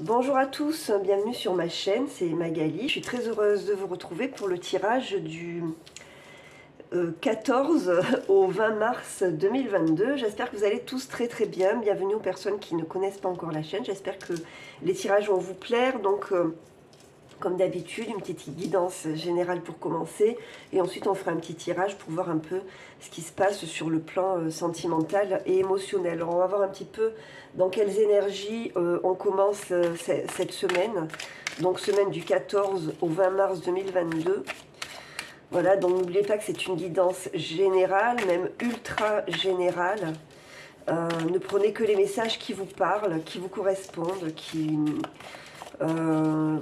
Bonjour à tous, bienvenue sur ma chaîne, c'est Magali. Je suis très heureuse de vous retrouver pour le tirage du 14 au 20 mars 2022. J'espère que vous allez tous très bien. Bienvenue aux personnes qui ne connaissent pas encore la chaîne. J'espère que les tirages vont vous plaire. Donc, comme d'habitude, une petite guidance générale pour commencer. Et ensuite, on fera un petit tirage pour voir un peu ce qui se passe sur le plan sentimental et émotionnel. Alors, on va voir un petit peu dans quelles énergies on commence cette semaine. Donc, semaine du 14 au 20 mars 2022. Voilà, donc n'oubliez pas que c'est une guidance générale, même ultra générale. Ne prenez que les messages qui vous parlent, qui vous correspondent,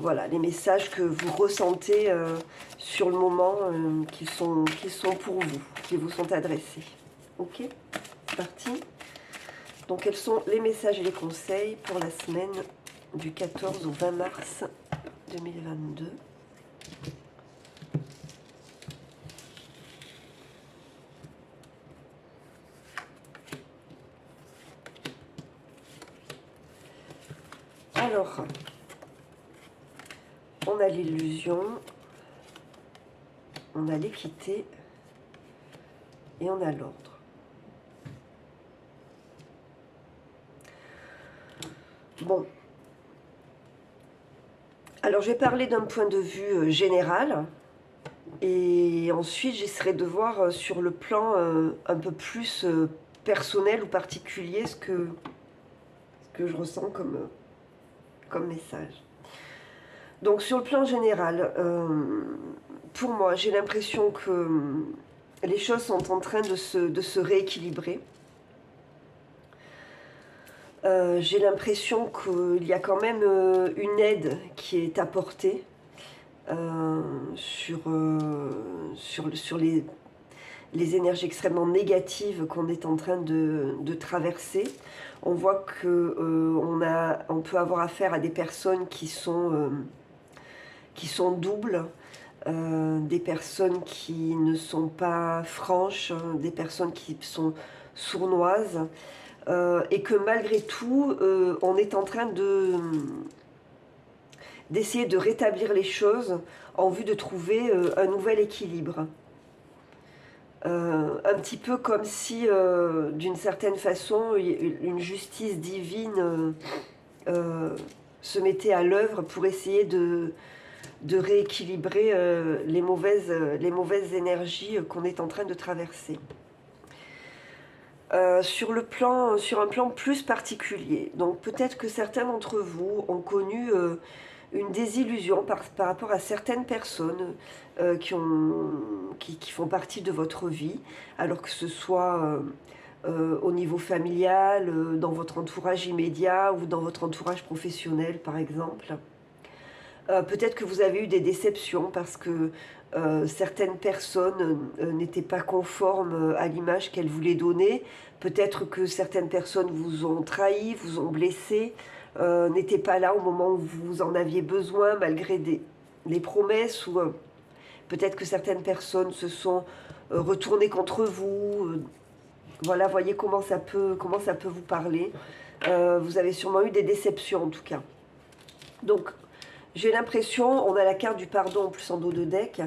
voilà, les messages que vous ressentez sur le moment, qui sont pour vous, qui vous sont adressés. Ok, c'est parti. Donc, quels sont les messages et les conseils pour la semaine du 14 au 20 mars 2022 ? Alors, on a l'illusion, on a l'équité et on a l'ordre. Bon. Alors, je vais parler d'un point de vue général. Et ensuite, j'essaierai de voir sur le plan un peu plus personnel ou particulier ce que je ressens comme message. Donc, sur le plan général, pour moi, j'ai l'impression que les choses sont en train de se rééquilibrer. J'ai l'impression qu'il y a quand même une aide qui est apportée sur les énergies extrêmement négatives qu'on est en train de traverser. On voit que on peut avoir affaire à des personnes qui sont doubles, des personnes qui ne sont pas franches, des personnes qui sont sournoises, et que malgré tout, on est en train d'essayer de rétablir les choses en vue de trouver un nouvel équilibre. Un petit peu comme si, d'une certaine façon, une justice divine se mettait à l'œuvre pour essayer de rééquilibrer les mauvaises énergies qu'on est en train de traverser. Sur un plan plus particulier, donc peut-être que certains d'entre vous ont connu une désillusion par rapport à certaines personnes qui font partie de votre vie, alors que ce soit au niveau familial, dans votre entourage immédiat ou dans votre entourage professionnel par exemple. Peut-être que vous avez eu des déceptions parce que certaines personnes n'étaient pas conformes à l'image qu'elles voulaient donner. Peut-être que certaines personnes vous ont trahi, vous ont blessé, n'étaient pas là au moment où vous en aviez besoin malgré les promesses. Ou peut-être que certaines personnes se sont retournées contre vous. Voilà, voyez comment ça peut vous parler. Vous avez sûrement eu des déceptions en tout cas. Donc, j'ai l'impression, on a la carte du pardon en plus en dos de deck,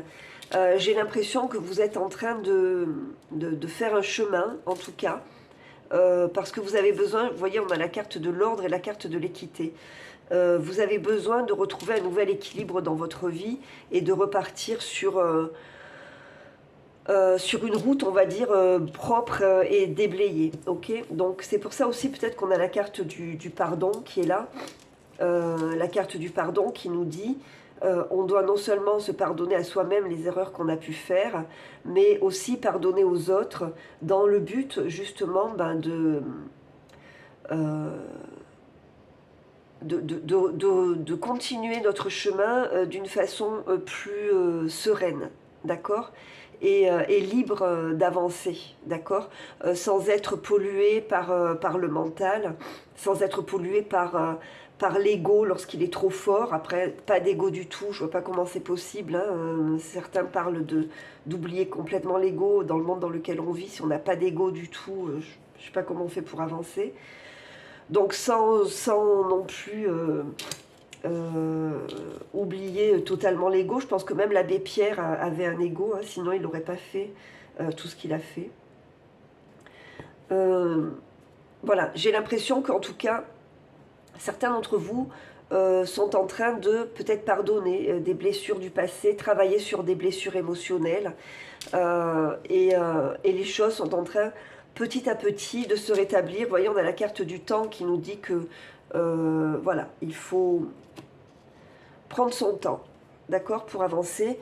j'ai l'impression que vous êtes en train de faire un chemin, en tout cas, parce que vous avez besoin, vous voyez, on a la carte de l'ordre et la carte de l'équité. Vous avez besoin de retrouver un nouvel équilibre dans votre vie et de repartir sur une route, on va dire, propre et déblayée. Okay, donc c'est pour ça aussi peut-être qu'on a la carte du pardon qui est là. La carte du pardon qui nous dit on doit non seulement se pardonner à soi-même les erreurs qu'on a pu faire, mais aussi pardonner aux autres dans le but justement de continuer notre chemin d'une façon plus sereine, d'accord, et libre d'avancer, d'accord, sans être pollué par le mental, sans être pollué par l'ego lorsqu'il est trop fort. Après, pas d'ego du tout, je vois pas comment c'est possible, hein. Certains parlent d'oublier complètement l'ego dans le monde dans lequel on vit. Si on n'a pas d'ego du tout, je sais pas comment on fait pour avancer. Donc sans non plus oublier totalement l'ego. Je pense que même l'abbé Pierre avait un ego, hein, sinon il n'aurait pas fait tout ce qu'il a fait. Voilà, j'ai l'impression qu'en tout cas, certains d'entre vous sont en train de peut-être pardonner des blessures du passé, travailler sur des blessures émotionnelles, et les choses sont en train petit à petit de se rétablir. Vous voyez, on a la carte du temps qui nous dit que voilà, il faut prendre son temps, d'accord, pour avancer.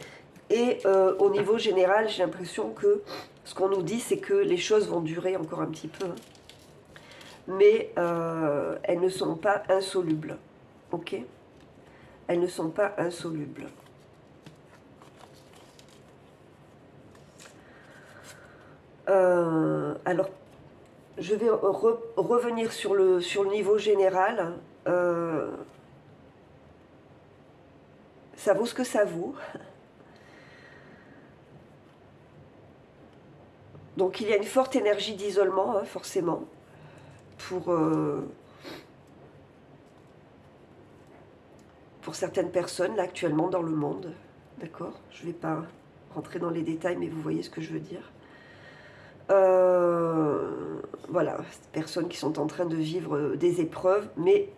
Et au niveau général, j'ai l'impression que ce qu'on nous dit, c'est que les choses vont durer encore un petit peu, hein, mais elles ne sont pas insolubles, ok? Elles ne sont pas insolubles. Alors, je vais revenir sur le niveau général. Ça vaut ce que ça vaut. Donc il y a une forte énergie d'isolement, hein, forcément, pour certaines personnes, là, actuellement, dans le monde. D'accord? Je ne vais pas rentrer dans les détails, mais vous voyez ce que je veux dire. Voilà, personnes qui sont en train de vivre des épreuves, mais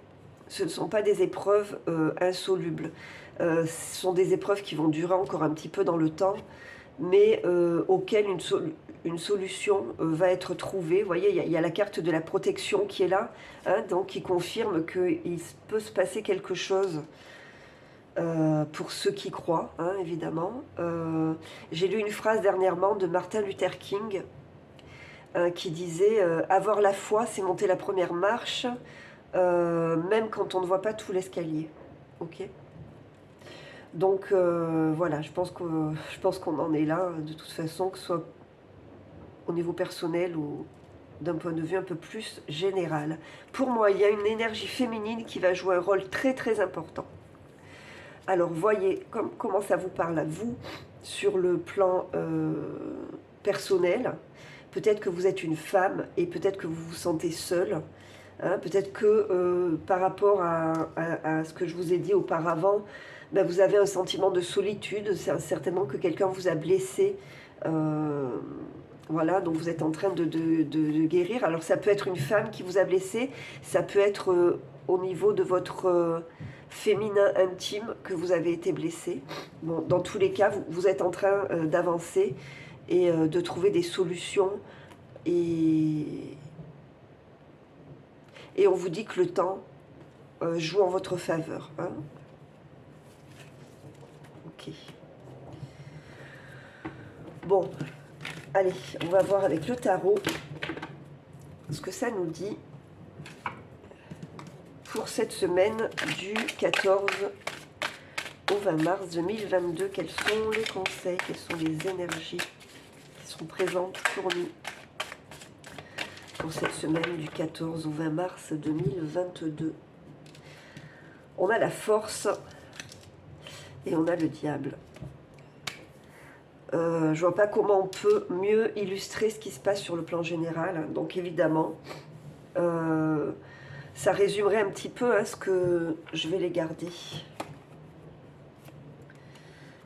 ce ne sont pas des épreuves insolubles. Ce sont des épreuves qui vont durer encore un petit peu dans le temps, mais auxquelles une solution va être trouvée. Vous voyez, il y a la carte de la protection qui est là, hein, donc qui confirme qu'il peut se passer quelque chose pour ceux qui croient, hein, évidemment. J'ai lu une phrase dernièrement de Martin Luther King qui disait avoir la foi, c'est monter la première marche, même quand on ne voit pas tout l'escalier. Ok ? Donc voilà, je pense qu'on en est là, de toute façon, que ce soit au niveau personnel ou d'un point de vue un peu plus général. Pour moi, il y a une énergie féminine qui va jouer un rôle très très important. Alors voyez comment ça vous parle à vous sur le plan personnel. Peut-être que vous êtes une femme et peut-être que vous vous sentez seule. Hein, peut-être que par rapport à ce que je vous ai dit auparavant, ben, vous avez un sentiment de solitude. C'est certainement que quelqu'un vous a blessé. Voilà, donc vous êtes en train de guérir. Alors ça peut être une femme qui vous a blessé, ça peut être au niveau de votre féminin intime que vous avez été blessé. Bon, dans tous les cas, vous êtes en train d'avancer et de trouver des solutions. Et on vous dit que le temps joue en votre faveur. Hein. Ok. Bon, allez, on va voir avec le tarot ce que ça nous dit pour cette semaine du 14 au 20 mars 2022. Quels sont les conseils, quelles sont les énergies qui sont présentes pour nous pour cette semaine du 14 au 20 mars 2022. On a la force et on a le diable. Je vois pas comment on peut mieux illustrer ce qui se passe sur le plan général. Donc évidemment, ça résumerait un petit peu ce que je vais les garder.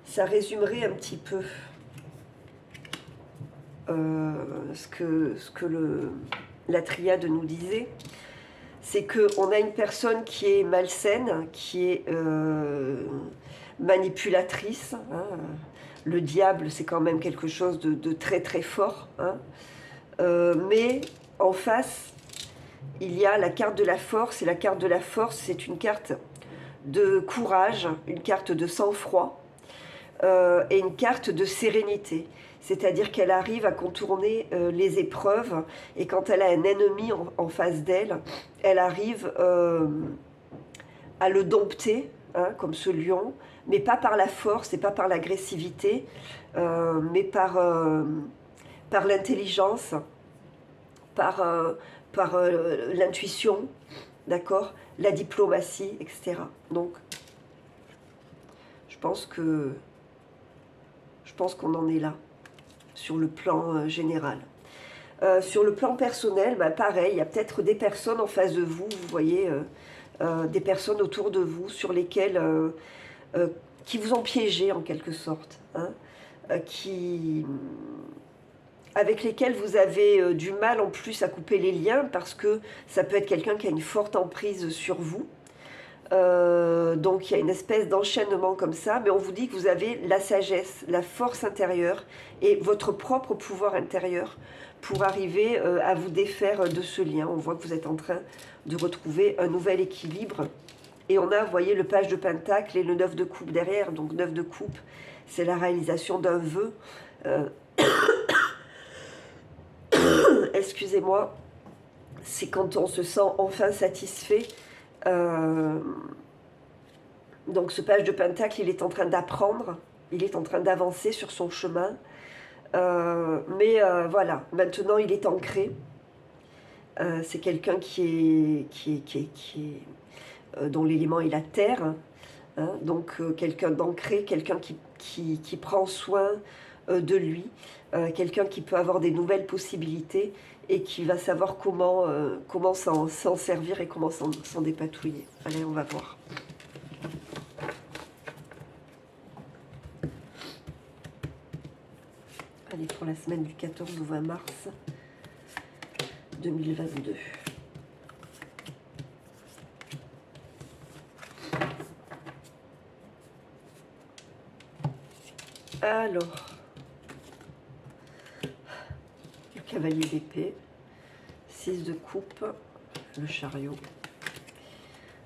Ça résumerait un petit peu ce que la triade nous disait. C'est qu'on a une personne qui est malsaine, qui est manipulatrice. Hein. Le diable, c'est quand même quelque chose de très très fort. Hein. Mais en face, il y a la carte de la force. Et la carte de la force, c'est une carte de courage, une carte de sang-froid et une carte de sérénité. C'est-à-dire qu'elle arrive à contourner les épreuves. Et quand elle a un ennemi en face d'elle, elle arrive à le dompter, hein, comme ce lion, mais pas par la force et pas par l'agressivité, mais par l'intelligence, par l'intuition, d'accord, la diplomatie, etc. Donc, je pense qu'on en est là, sur le plan général. Sur le plan personnel, bah, pareil, il y a peut-être des personnes en face de vous, vous voyez, des personnes autour de vous sur lesquelles, qui vous ont piégé en quelque sorte, hein, avec lesquelles vous avez du mal en plus à couper les liens, parce que ça peut être quelqu'un qui a une forte emprise sur vous. Donc il y a une espèce d'enchaînement comme ça, mais on vous dit que vous avez la sagesse, la force intérieure et votre propre pouvoir intérieur pour arriver à vous défaire de ce lien. On voit que vous êtes en train de retrouver un nouvel équilibre. Et on a, vous voyez, le page de pentacle et le 9 de coupe derrière. Donc 9 de coupe, c'est la réalisation d'un vœu. Excusez-moi, c'est quand on se sent enfin satisfait. Donc ce page de pentacle, il est en train d'apprendre, il est en train d'avancer sur son chemin. Voilà, maintenant il est ancré. C'est quelqu'un dont l'élément est la terre. Hein, donc quelqu'un d'ancré, quelqu'un qui prend soin de lui, quelqu'un qui peut avoir des nouvelles possibilités et qui va savoir comment s'en servir et comment s'en dépatouiller. Allez, on va voir. Allez, pour la semaine du 14 au 20 mars 2022. Alors, le cavalier d'épée, 6 de coupe, le chariot,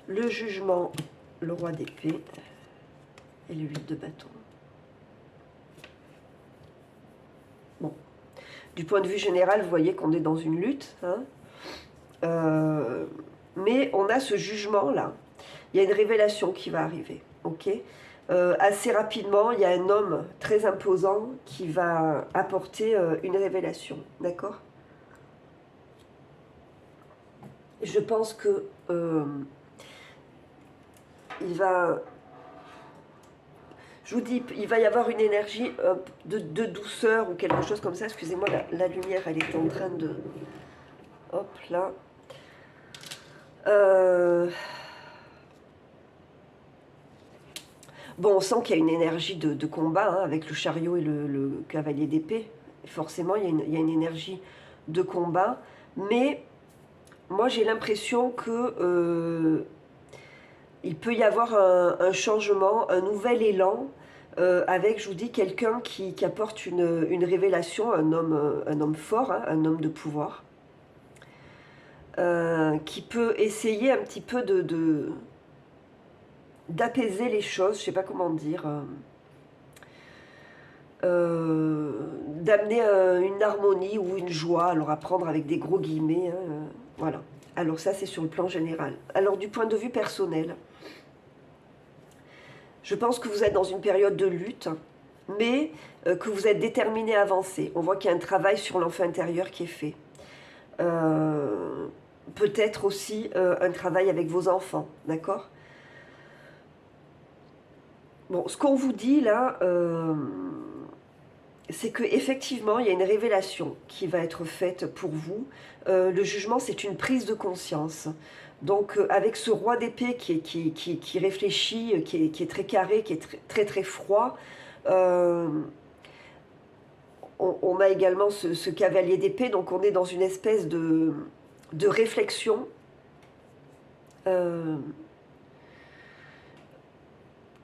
le jugement, le roi d'épée et le 8 de bâton. Bon, du point de vue général, vous voyez qu'on est dans une lutte, hein, mais on a ce jugement-là. Il y a une révélation qui va arriver, ok ? Assez rapidement, il y a un homme très imposant qui va apporter une révélation, d'accord ? Je pense que je vous dis, il va y avoir une énergie de douceur ou quelque chose comme ça. Excusez-moi, la lumière, elle est en train de... Hop, là. Bon, on sent qu'il y a une énergie de combat, hein, avec le chariot et le cavalier d'épée. Forcément, il y a une énergie de combat. Mais moi, j'ai l'impression que il peut y avoir un changement, un nouvel élan, avec, je vous dis, quelqu'un qui apporte une révélation, un homme fort, hein, un homme de pouvoir, qui peut essayer un petit peu d'apaiser les choses, je ne sais pas comment dire, d'amener une harmonie ou une joie, alors à prendre avec des gros guillemets, hein, voilà. Alors ça, c'est sur le plan général. Alors du point de vue personnel, je pense que vous êtes dans une période de lutte, mais que vous êtes déterminé à avancer. On voit qu'il y a un travail sur l'enfant intérieur qui est fait. Peut-être aussi un travail avec vos enfants, d'accord ? Bon, ce qu'on vous dit là, c'est qu'effectivement, il y a une révélation qui va être faite pour vous. Le jugement, c'est une prise de conscience. Donc, avec ce roi d'épée qui réfléchit, qui est très carré, qui est très, très froid, on a également ce cavalier d'épée. Donc, on est dans une espèce de réflexion.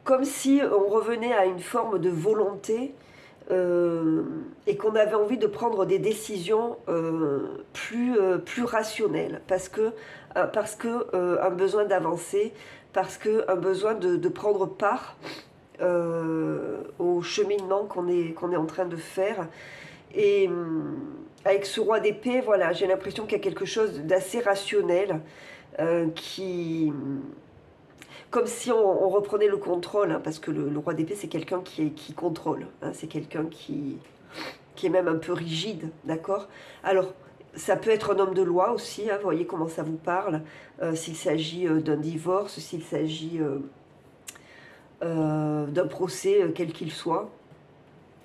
Comme si on revenait à une forme de volonté et qu'on avait envie de prendre des décisions plus rationnelles, parce que un besoin d'avancer, parce que un besoin de prendre part au cheminement qu'on est en train de faire. Et avec ce roi d'épée, voilà, j'ai l'impression qu'il y a quelque chose d'assez rationnel comme si on reprenait le contrôle, hein, parce que le roi d'épée, c'est quelqu'un qui contrôle, hein, c'est quelqu'un qui est même un peu rigide, d'accord ? Alors, ça peut être un homme de loi aussi, hein, vous voyez comment ça vous parle, s'il s'agit d'un divorce, s'il s'agit d'un procès, quel qu'il soit.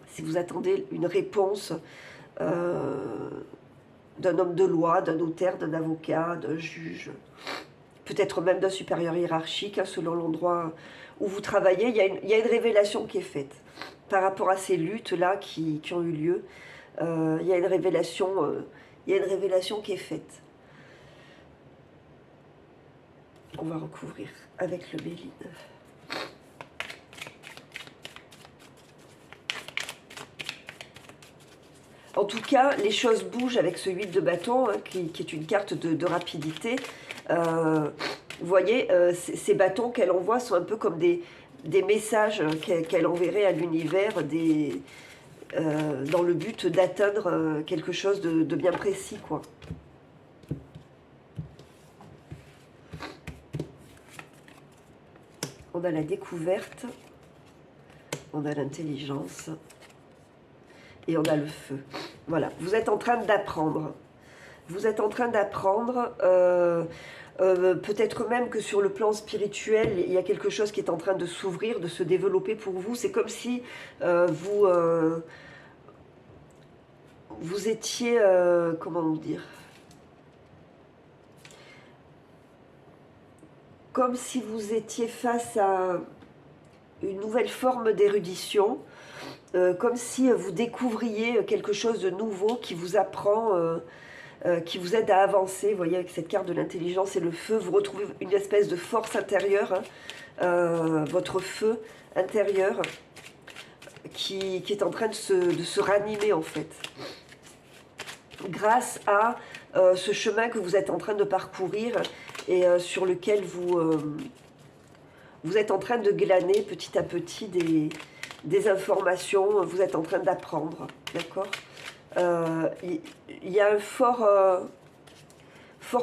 Si vous attendez une réponse d'un homme de loi, d'un notaire, d'un avocat, d'un juge, peut-être même d'un supérieur hiérarchique, hein, selon l'endroit où vous travaillez. Il y a une révélation qui est faite par rapport à ces luttes-là qui ont eu lieu. Il y a une révélation, qui est faite. On va recouvrir avec le Béline. En tout cas, les choses bougent avec ce 8 de bâton, hein, qui est une carte de rapidité. Vous voyez, ces bâtons qu'elle envoie sont un peu comme des messages qu'elle enverrait à l'univers dans le but d'atteindre quelque chose de bien précis, quoi. On a la découverte, on a l'intelligence et on a le feu. Voilà, vous êtes en train d'apprendre. Vous êtes en train d'apprendre, peut-être même que sur le plan spirituel, il y a quelque chose qui est en train de s'ouvrir, de se développer pour vous. C'est comme si vous étiez, comment vous dire, comme si vous étiez face à une nouvelle forme d'érudition, comme si vous découvriez quelque chose de nouveau qui vous apprend, qui vous aide à avancer. Vous voyez, avec cette carte de l'intelligence et le feu, vous retrouvez une espèce de force intérieure, hein, votre feu intérieur, qui est en train de se ranimer, en fait, grâce à ce chemin que vous êtes en train de parcourir et sur lequel vous êtes en train de glaner petit à petit des informations, vous êtes en train d'apprendre, d'accord. Il y a un fort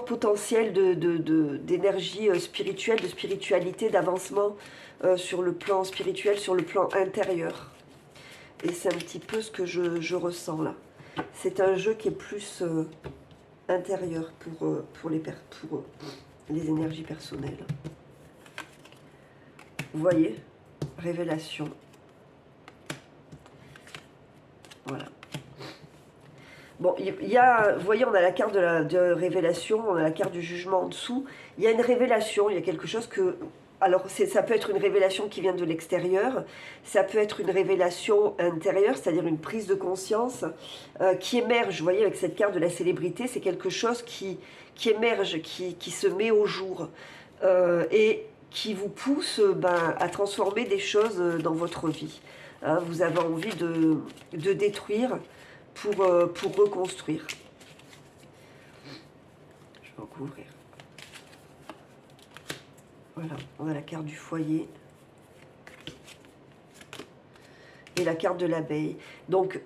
potentiel d'énergie spirituelle, de spiritualité, d'avancement sur le plan spirituel, sur le plan intérieur. Et c'est un petit peu ce que je ressens là. C'est un jeu qui est plus intérieur pour les énergies personnelles. Vous voyez, révélation. Voilà. Bon, il y a, vous voyez, on a la carte de révélation, on a la carte du jugement en dessous. Il y a une révélation, il y a quelque chose que... Alors, ça peut être une révélation qui vient de l'extérieur, ça peut être une révélation intérieure, c'est-à-dire une prise de conscience qui émerge. Vous voyez, avec cette carte de la célébrité, c'est quelque chose qui émerge, qui se met au jour et qui vous pousse à transformer des choses dans votre vie. Hein, vous avez envie de détruire pour reconstruire. Je vais recouvrir. Voilà, on a la carte du foyer et la carte de l'abeille. Donc,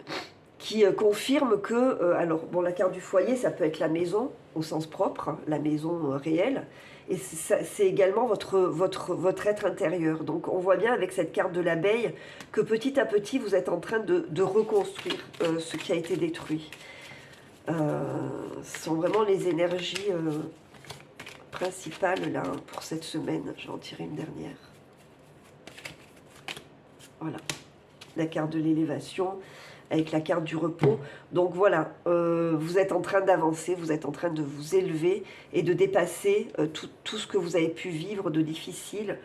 qui confirme que, alors, bon, la carte du foyer, ça peut être la maison, au sens propre, hein, la maison réelle, et c'est également votre être intérieur. Donc, on voit bien avec cette carte de l'abeille que petit à petit, vous êtes en train de reconstruire ce qui a été détruit. Ce sont vraiment les énergies principales là pour cette semaine. Je vais en tirer une dernière. Voilà, la carte de l'élévation avec la carte du repos. Donc voilà, vous êtes en train d'avancer, vous êtes en train de vous élever et de dépasser tout ce que vous avez pu vivre de difficile,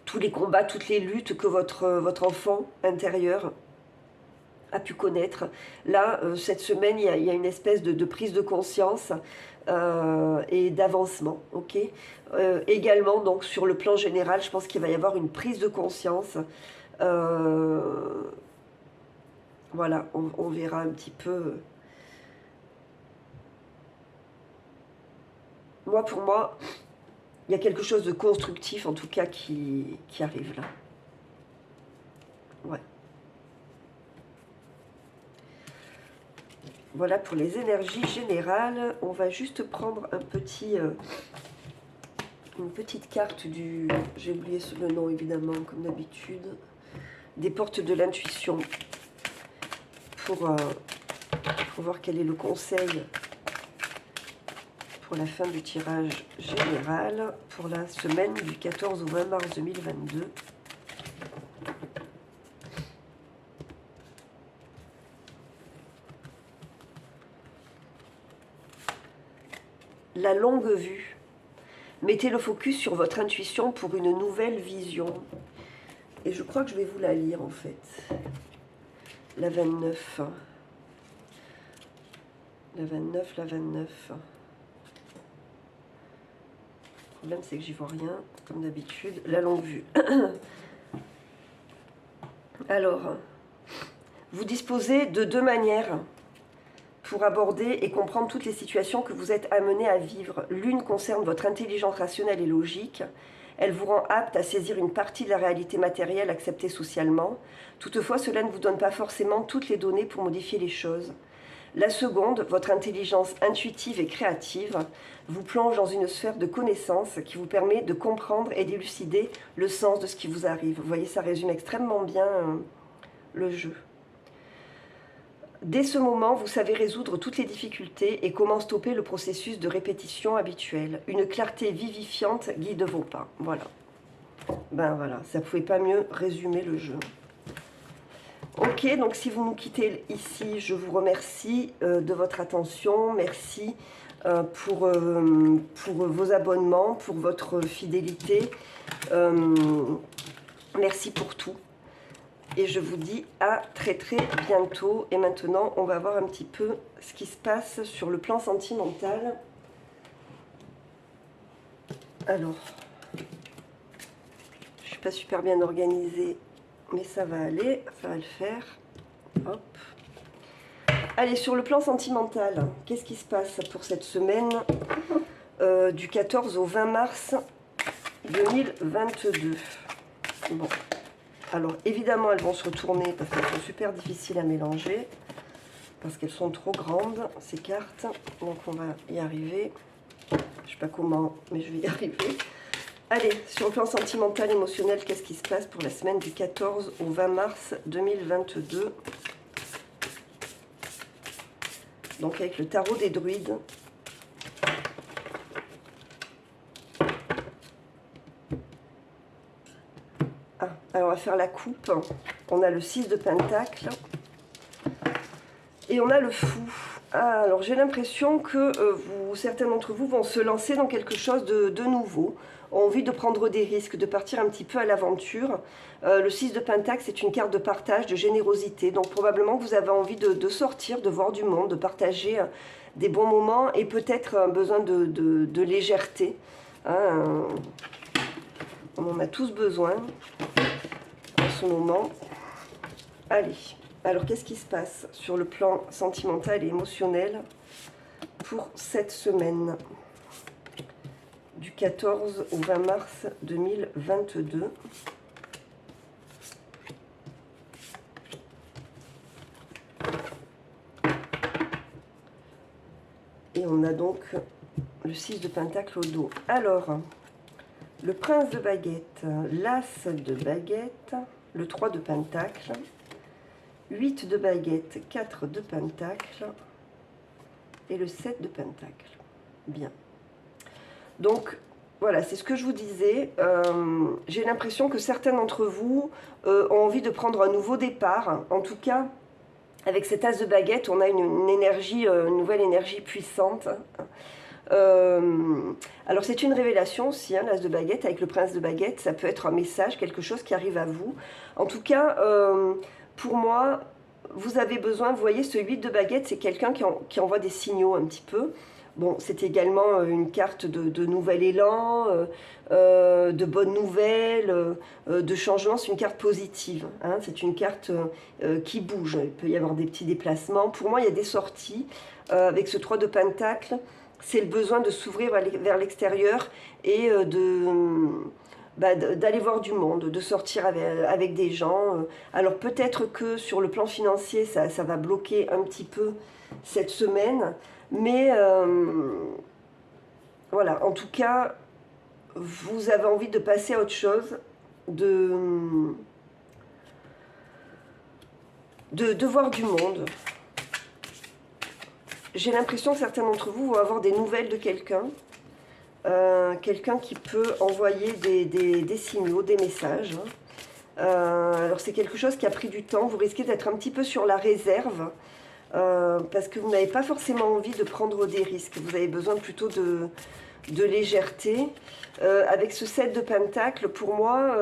tous les combats, toutes les luttes que votre enfant intérieur a pu connaître. Là, cette semaine, il y a une espèce de prise de conscience et d'avancement. Ok. Également, donc, sur le plan général, je pense qu'il va y avoir une prise de conscience. Voilà, on verra un petit peu. Pour moi, il y a quelque chose de constructif, en tout cas, qui arrive là. Ouais. Voilà pour les énergies générales. On va juste prendre une petite carte du... J'ai oublié le nom, évidemment, comme d'habitude. Des portes de l'intuition. Pour voir quel est le conseil pour la fin du tirage général pour la semaine du 14 au 20 mars 2022. la longue vue. Mettez le focus sur votre intuition pour une nouvelle vision. Et je crois que je vais vous la lire en fait. La 29. La 29, la 29. Le problème c'est que j'y vois rien, comme d'habitude. La longue vue. Alors, vous disposez de deux manières pour aborder et comprendre toutes les situations que vous êtes amené à vivre. L'une concerne votre intelligence rationnelle et logique. Elle vous rend apte à saisir une partie de la réalité matérielle acceptée socialement. Toutefois, cela ne vous donne pas forcément toutes les données pour modifier les choses. La seconde, votre intelligence intuitive et créative, vous plonge dans une sphère de connaissances qui vous permet de comprendre et d'élucider le sens de ce qui vous arrive. Vous voyez, ça résume extrêmement bien le jeu. Dès ce moment, vous savez résoudre toutes les difficultés et comment stopper le processus de répétition habituel. Une clarté vivifiante guide vos pas. Voilà. Ben voilà, ça ne pouvait pas mieux résumer le jeu. Ok, donc si vous nous quittez ici, je vous remercie de votre attention. Merci pour vos abonnements, pour votre fidélité. Merci pour tout. Et je vous dis à très très bientôt. Et maintenant, on va voir un petit peu ce qui se passe sur le plan sentimental. Alors, je ne suis pas super bien organisée, mais ça va aller, ça va le faire. Hop. Allez, sur le plan sentimental, qu'est-ce qui se passe pour cette semaine du 14 au 20 mars 2022? Bon. Alors, évidemment, elles vont se retourner parce qu'elles sont super difficiles à mélanger. Parce qu'elles sont trop grandes, ces cartes. Donc, on va y arriver. Je ne sais pas comment, mais je vais y arriver. Allez, sur le plan sentimental, émotionnel, qu'est-ce qui se passe pour la semaine du 14 au 20 mars 2022? Donc, avec le tarot des druides. Alors, on va faire la coupe. On a le 6 de Pentacle. Et on a le fou. Ah, alors, j'ai l'impression que certains d'entre vous vont se lancer dans quelque chose de nouveau. Ont envie de prendre des risques, de partir un petit peu à l'aventure. Le 6 de Pentacle, c'est une carte de partage, de générosité. Donc, probablement que vous avez envie de sortir, de voir du monde, de partager des bons moments et peut-être un besoin de légèreté. Hein, on en a tous besoin en ce moment. Allez, alors qu'est-ce qui se passe sur le plan sentimental et émotionnel pour cette semaine du 14 au 20 mars 2022? Et on a donc le 6 de Pentacle au dos. Alors, le prince de baguette, l'as de baguette, le 3 de Pentacle, 8 de baguette, 4 de Pentacle et le 7 de Pentacle. Bien. Donc, voilà, c'est ce que je vous disais. J'ai l'impression que certains d'entre vous ont envie de prendre un nouveau départ. En tout cas, avec cet as de baguette, on a une énergie, une nouvelle énergie puissante. Alors c'est une révélation aussi, hein, l'as de baguette avec le prince de baguette, ça peut être un message, quelque chose qui arrive à vous. En tout cas, pour moi, vous avez besoin, vous voyez, ce 8 de baguette, c'est quelqu'un qui envoie des signaux un petit peu. Bon, c'est également une carte de nouvel élan, de bonnes nouvelles, de changement. C'est une carte positive, hein, c'est une carte qui bouge. Il peut y avoir des petits déplacements. Pour moi, il y a des sorties avec ce 3 de Pentacle. C'est le besoin de s'ouvrir vers l'extérieur et d'aller voir du monde, de sortir avec des gens. Alors peut-être que sur le plan financier, ça va bloquer un petit peu cette semaine. Mais voilà, en tout cas, vous avez envie de passer à autre chose, de voir du monde. J'ai l'impression que certains d'entre vous vont avoir des nouvelles de quelqu'un. Quelqu'un qui peut envoyer des signaux, des messages. Alors c'est quelque chose qui a pris du temps. Vous risquez d'être un petit peu sur la réserve. parce que vous n'avez pas forcément envie de prendre des risques. Vous avez besoin plutôt de légèreté. Avec ce 7 de Pentacle, pour moi,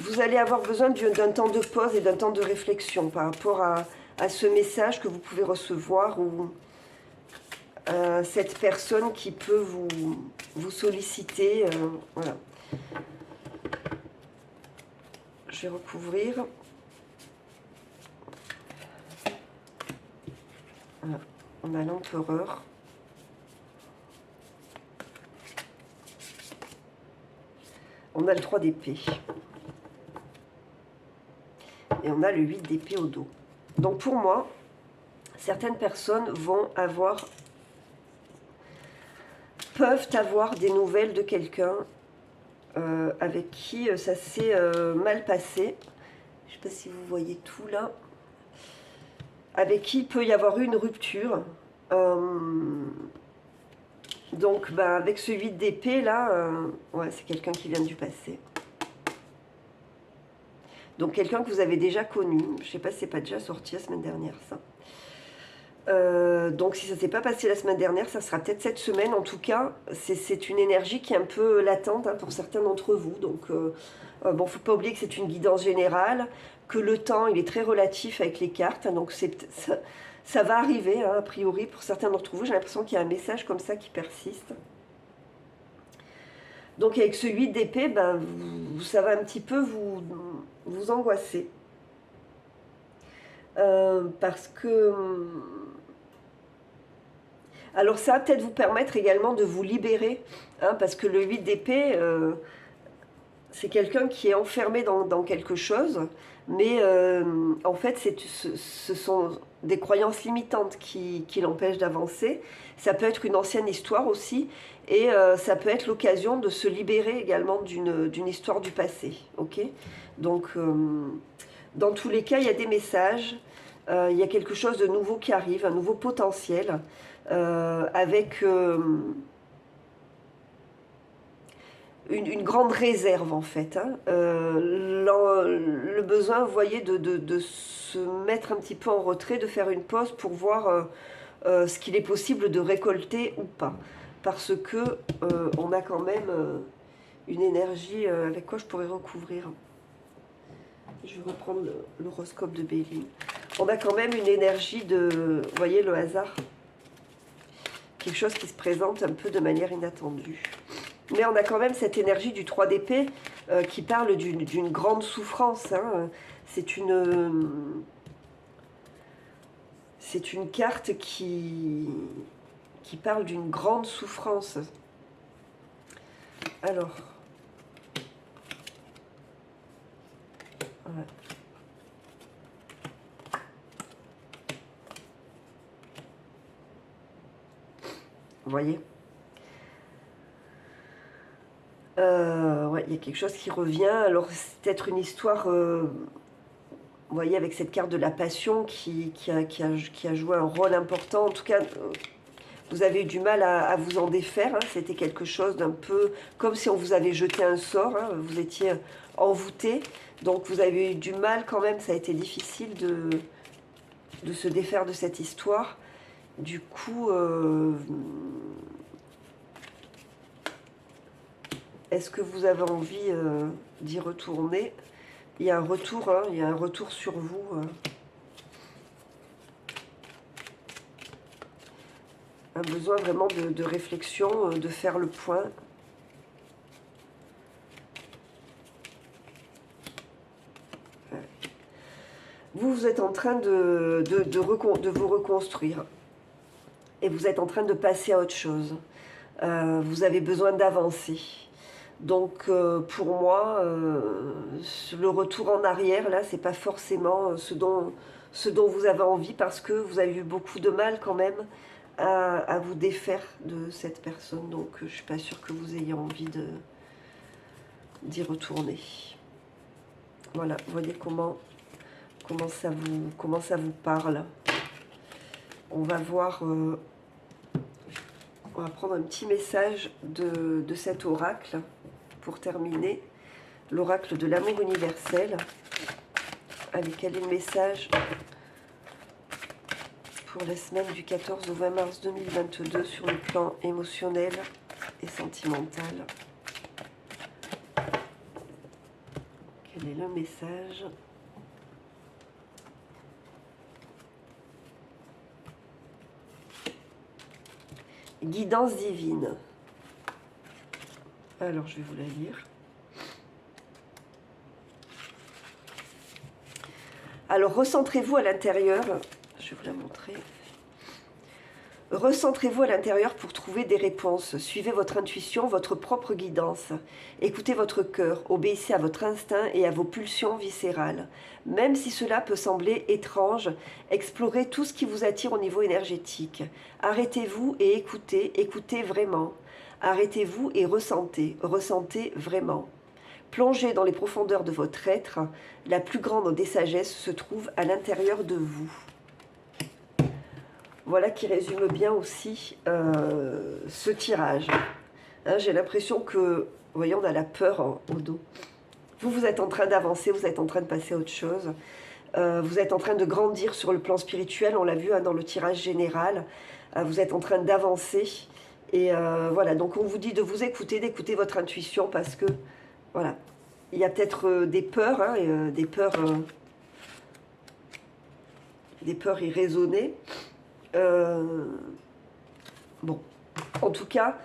vous allez avoir besoin d'un temps de pause et d'un temps de réflexion par rapport à ce message que vous pouvez recevoir ou cette personne qui peut vous solliciter. Voilà. Je vais recouvrir. Voilà. On a l'empereur. On a le 3 d'épée. Et on a le 8 d'épée au dos. Donc pour moi, certaines personnes peuvent avoir des nouvelles de quelqu'un avec qui ça s'est mal passé. Je ne sais pas si vous voyez tout là. Avec qui il peut y avoir eu une rupture. Donc avec ce 8 d'épée là, ouais, c'est quelqu'un qui vient du passé. Donc quelqu'un que vous avez déjà connu. Je ne sais pas si c'est pas déjà sorti la semaine dernière ça. Donc si ça ne s'est pas passé la semaine dernière, ça sera peut-être cette semaine. En tout cas, c'est une énergie qui est un peu latente pour certains d'entre vous. Donc bon, il ne faut pas oublier que c'est une guidance générale, que le temps il est très relatif avec les cartes. Donc ça va arriver a priori pour certains d'entre vous. J'ai l'impression qu'il y a un message comme ça qui persiste. Donc avec ce 8 d'épée, ça va un petit peu vous angoisser. Parce que... Alors ça va peut-être vous permettre également de vous libérer, parce que le 8 d'épée, c'est quelqu'un qui est enfermé dans quelque chose, mais en fait ce sont des croyances limitantes qui l'empêchent d'avancer. Ça peut être une ancienne histoire aussi, et ça peut être l'occasion de se libérer également d'une histoire du passé. Ok ? Donc dans tous les cas, il y a des messages, il y a quelque chose de nouveau qui arrive, un nouveau potentiel, avec une grande réserve en fait. Le besoin, vous voyez, de se mettre un petit peu en retrait, de faire une pause pour voir ce qu'il est possible de récolter ou pas. Parce que on a quand même une énergie avec quoi je pourrais recouvrir. Je vais reprendre l'horoscope de Béline. On a quand même une énergie de, vous voyez, le hasard. Quelque chose qui se présente un peu de manière inattendue. Mais on a quand même cette énergie du 3 d'épée qui parle d'une grande souffrance. C'est une carte qui parle d'une grande souffrance. Alors... Ouais. Vous voyez, ouais, il y a quelque chose qui revient. Alors c'est peut-être une histoire, vous voyez, avec cette carte de la passion qui a joué un rôle important. En tout cas, vous avez eu du mal à vous en défaire. C'était quelque chose d'un peu comme si on vous avait jeté un sort. Vous étiez envoûté. Donc vous avez eu du mal quand même. Ça a été difficile de se défaire de cette histoire. Du coup, est-ce que vous avez envie d'y retourner? Il y a un retour, il y a un retour sur vous. Un besoin vraiment de réflexion, de faire le point. Vous êtes en train de vous reconstruire. Et vous êtes en train de passer à autre chose. Vous avez besoin d'avancer. Donc pour moi, le retour en arrière, là, c'est pas forcément ce dont vous avez envie, parce que vous avez eu beaucoup de mal quand même à vous défaire de cette personne. Donc je suis pas sûre que vous ayez envie d'y retourner. Voilà, vous voyez comment ça vous parle. On va voir... on va prendre un petit message de cet oracle pour terminer. L'oracle de l'amour universel. Allez, quel est le message pour la semaine du 14 au 20 mars 2022 sur le plan émotionnel et sentimental? Quel est le message? Guidance divine. Alors, je vais vous la lire. Alors, recentrez-vous à l'intérieur. Je vais vous la montrer. Recentrez-vous à l'intérieur pour trouver des réponses. Suivez votre intuition, votre propre guidance. Écoutez votre cœur, obéissez à votre instinct et à vos pulsions viscérales. Même si cela peut sembler étrange, explorez tout ce qui vous attire au niveau énergétique. Arrêtez-vous et écoutez, écoutez vraiment. Arrêtez-vous et ressentez, ressentez vraiment. Plongez dans les profondeurs de votre être. La plus grande des sagesses se trouve à l'intérieur de vous. Voilà qui résume bien aussi ce tirage. Hein, j'ai l'impression que, vous voyez, on a la peur au dos. Vous êtes en train d'avancer, vous êtes en train de passer à autre chose. Vous êtes en train de grandir sur le plan spirituel, on l'a vu dans le tirage général. Vous êtes en train d'avancer. Et voilà, donc on vous dit de vous écouter, d'écouter votre intuition parce que, voilà, il y a peut-être des peurs, hein, des peurs irraisonnées. Bon, en tout cas,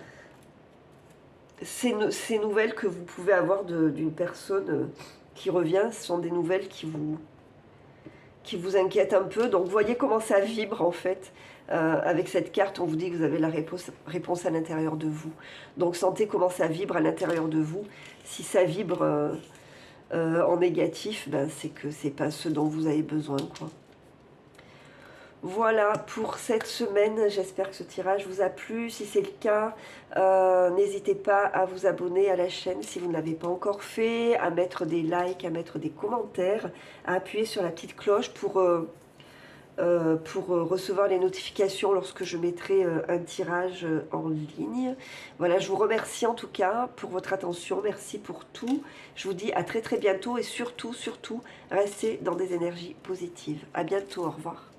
ces nouvelles que vous pouvez avoir d'une personne qui revient, ce sont des nouvelles qui vous inquiètent un peu. Donc, voyez comment ça vibre en fait. Avec cette carte, on vous dit que vous avez la réponse à l'intérieur de vous. Donc, sentez comment ça vibre à l'intérieur de vous. Si ça vibre en négatif, ben, c'est que c'est pas ce dont vous avez besoin, quoi. Voilà pour cette semaine, j'espère que ce tirage vous a plu. Si c'est le cas, n'hésitez pas à vous abonner à la chaîne si vous ne l'avez pas encore fait, à mettre des likes, à mettre des commentaires, à appuyer sur la petite cloche pour recevoir les notifications lorsque je mettrai un tirage en ligne. Voilà, je vous remercie en tout cas pour votre attention, merci pour tout. Je vous dis à très très bientôt et surtout, restez dans des énergies positives. À bientôt, au revoir.